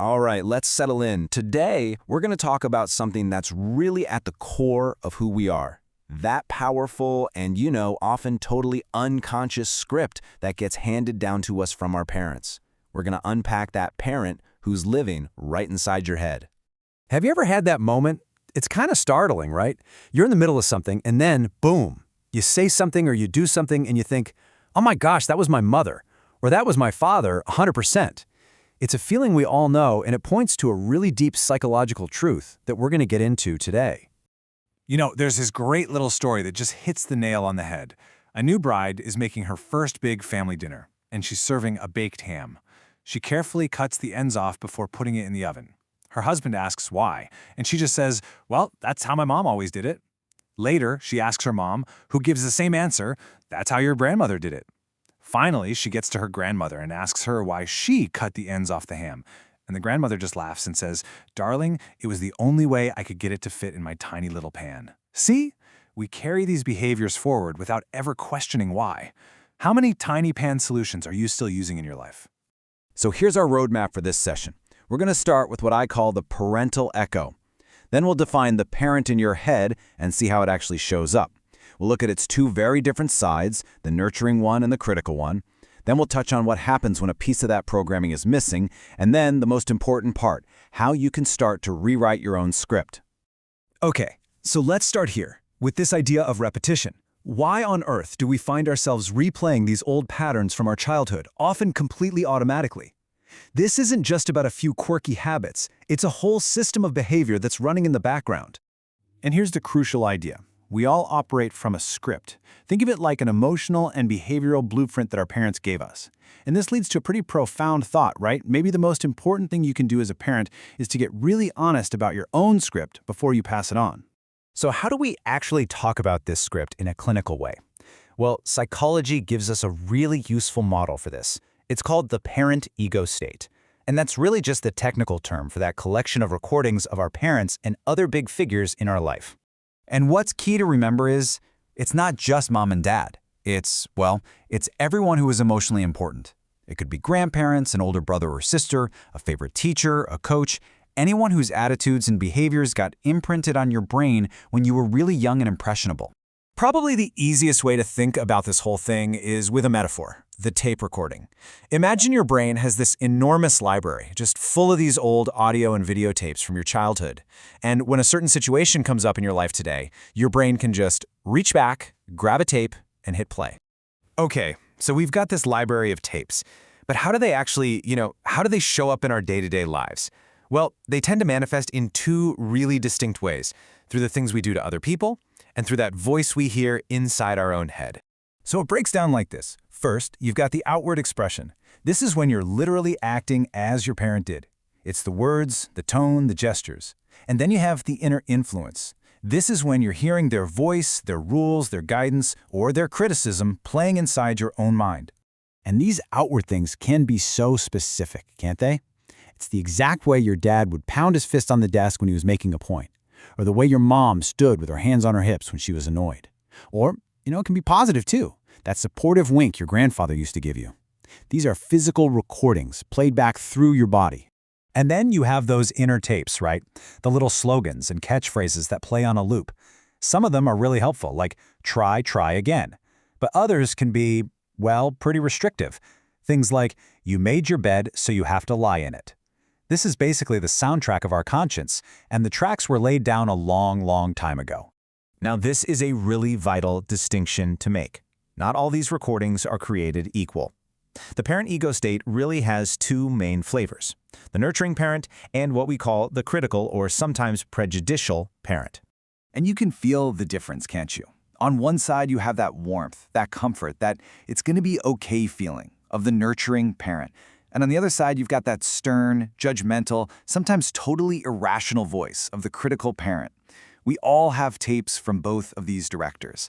All right, let's settle in. Today, we're going to talk about something that's really at the core of who we are. That powerful and, often totally unconscious script that gets handed down to us from our parents. We're going to unpack that parent who's living right inside your head. Have you ever had that moment? It's kind of startling, right? You're in the middle of something, and then, boom, you say something or you do something, and you think, oh my gosh, that was my mother, or that was my father, 100%. It's a feeling we all know, and it points to a really deep psychological truth that we're going to get into today. You know, there's this great little story that just hits the nail on the head. A new bride is making her first big family dinner, and she's serving a baked ham. She carefully cuts the ends off before putting it in the oven. Her husband asks why, and she just says, well, that's how my mom always did it. Later, she asks her mom, who gives the same answer, that's how your grandmother did it. Finally, she gets to her grandmother and asks her why she cut the ends off the ham. And the grandmother just laughs and says, darling, it was the only way I could get it to fit in my tiny little pan. See? We carry these behaviors forward without ever questioning why. How many tiny pan solutions are you still using in your life? So here's our roadmap for this session. We're going to start with what I call the parental echo. Then we'll define the parent in your head and see how it actually shows up. We'll look at its two very different sides, the nurturing one and the critical one. Then we'll touch on what happens when a piece of that programming is missing, and then the most important part, how you can start to rewrite your own script. Okay, so let's start here, with this idea of repetition. Why on earth do we find ourselves replaying these old patterns from our childhood, often completely automatically? This isn't just about a few quirky habits, it's a whole system of behavior that's running in the background. And here's the crucial idea. We all operate from a script. Think of it like an emotional and behavioral blueprint that our parents gave us. And this leads to a pretty profound thought, right? Maybe the most important thing you can do as a parent is to get really honest about your own script before you pass it on. So how do we actually talk about this script in a clinical way? Well, psychology gives us a really useful model for this. It's called the parent ego state. And that's really just the technical term for that collection of recordings of our parents and other big figures in our life. And what's key to remember is, it's not just mom and dad. It's everyone who is emotionally important. It could be grandparents, an older brother or sister, a favorite teacher, a coach, anyone whose attitudes and behaviors got imprinted on your brain when you were really young and impressionable. Probably the easiest way to think about this whole thing is with a metaphor, the tape recording. Imagine your brain has this enormous library, just full of these old audio and videotapes from your childhood. And when a certain situation comes up in your life today, your brain can just reach back, grab a tape, and hit play. Okay, so we've got this library of tapes. But how do they actually, how do they show up in our day-to-day lives? Well, they tend to manifest in two really distinct ways, through the things we do to other people, and through that voice we hear inside our own head. So it breaks down like this. First, you've got the outward expression. This is when you're literally acting as your parent did. It's the words, the tone, the gestures. And then you have the inner influence. This is when you're hearing their voice, their rules, their guidance, or their criticism playing inside your own mind. And these outward things can be so specific, can't they? It's the exact way your dad would pound his fist on the desk when he was making a point, or the way your mom stood with her hands on her hips when she was annoyed. Or, it can be positive too. That supportive wink your grandfather used to give you. These are physical recordings played back through your body. And then you have those inner tapes, right? The little slogans and catchphrases that play on a loop. Some of them are really helpful, like try again. But others can be, pretty restrictive. Things like, you made your bed, so you have to lie in it. This is basically the soundtrack of our conscience, and the tracks were laid down a long, long time ago. Now, this is a really vital distinction to make. Not all these recordings are created equal. The parent ego state really has two main flavors, the nurturing parent and what we call the critical or sometimes prejudicial parent. And you can feel the difference, can't you? On one side, you have that warmth, that comfort, that it's going to be okay feeling of the nurturing parent. And on the other side, you've got that stern, judgmental, sometimes totally irrational voice of the critical parent. We all have tapes from both of these directors.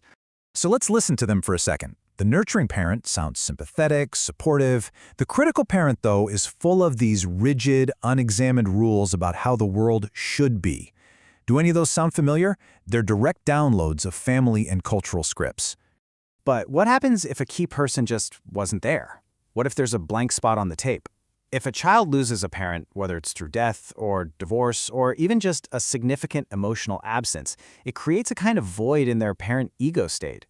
So let's listen to them for a second. The nurturing parent sounds sympathetic, supportive. The critical parent, though, is full of these rigid, unexamined rules about how the world should be. Do any of those sound familiar? They're direct downloads of family and cultural scripts. But what happens if a key person just wasn't there? What if there's a blank spot on the tape? If a child loses a parent, whether it's through death or divorce or even just a significant emotional absence, it creates a kind of void in their parent ego state.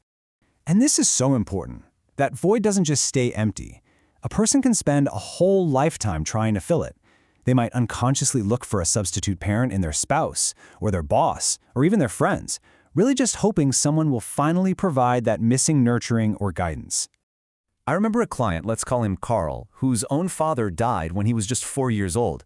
And this is so important. That void doesn't just stay empty. A person can spend a whole lifetime trying to fill it. They might unconsciously look for a substitute parent in their spouse, or their boss, or even their friends, really just hoping someone will finally provide that missing nurturing or guidance. I remember a client, let's call him Carl, whose own father died when he was just 4 years old.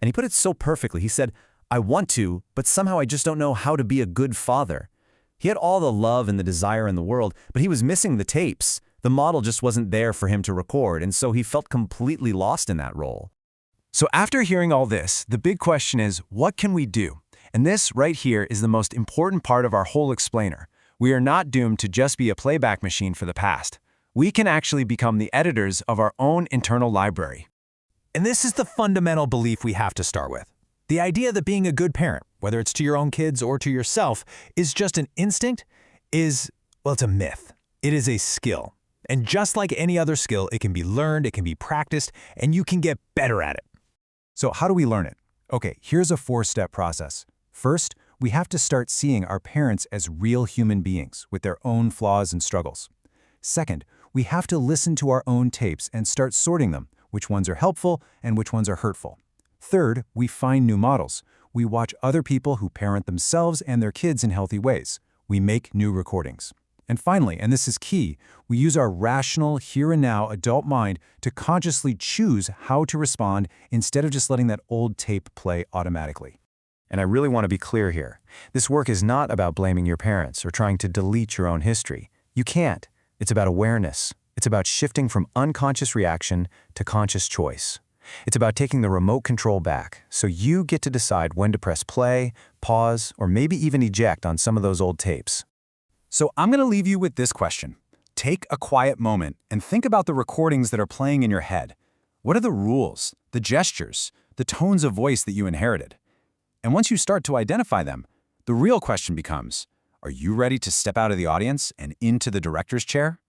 And he put it so perfectly. He said, "I want to, but somehow I just don't know how to be a good father." He had all the love and the desire in the world, but he was missing the tapes. The model just wasn't there for him to record, and so he felt completely lost in that role. So after hearing all this, the big question is, what can we do? And this right here is the most important part of our whole explainer. We are not doomed to just be a playback machine for the past. We can actually become the editors of our own internal library. And this is the fundamental belief we have to start with. The idea that being a good parent, whether it's to your own kids or to yourself, is just an instinct is, well, it's a myth. It is a skill. And just like any other skill, it can be learned, it can be practiced, and you can get better at it. So how do we learn it? Okay, here's a 4-step process. First, we have to start seeing our parents as real human beings with their own flaws and struggles. Second, we have to listen to our own tapes and start sorting them, which ones are helpful and which ones are hurtful. Third, we find new models. We watch other people who parent themselves and their kids in healthy ways. We make new recordings. And finally, and this is key, we use our rational, here-and-now adult mind to consciously choose how to respond instead of just letting that old tape play automatically. And I really want to be clear here. This work is not about blaming your parents or trying to delete your own history. You can't. It's about awareness. It's about shifting from unconscious reaction to conscious choice. It's about taking the remote control back, so you get to decide when to press play, pause, or maybe even eject on some of those old tapes. So I'm going to leave you with this question. Take a quiet moment and think about the recordings that are playing in your head. What are the rules, the gestures, the tones of voice that you inherited? And once you start to identify them, the real question becomes, are you ready to step out of the audience and into the director's chair?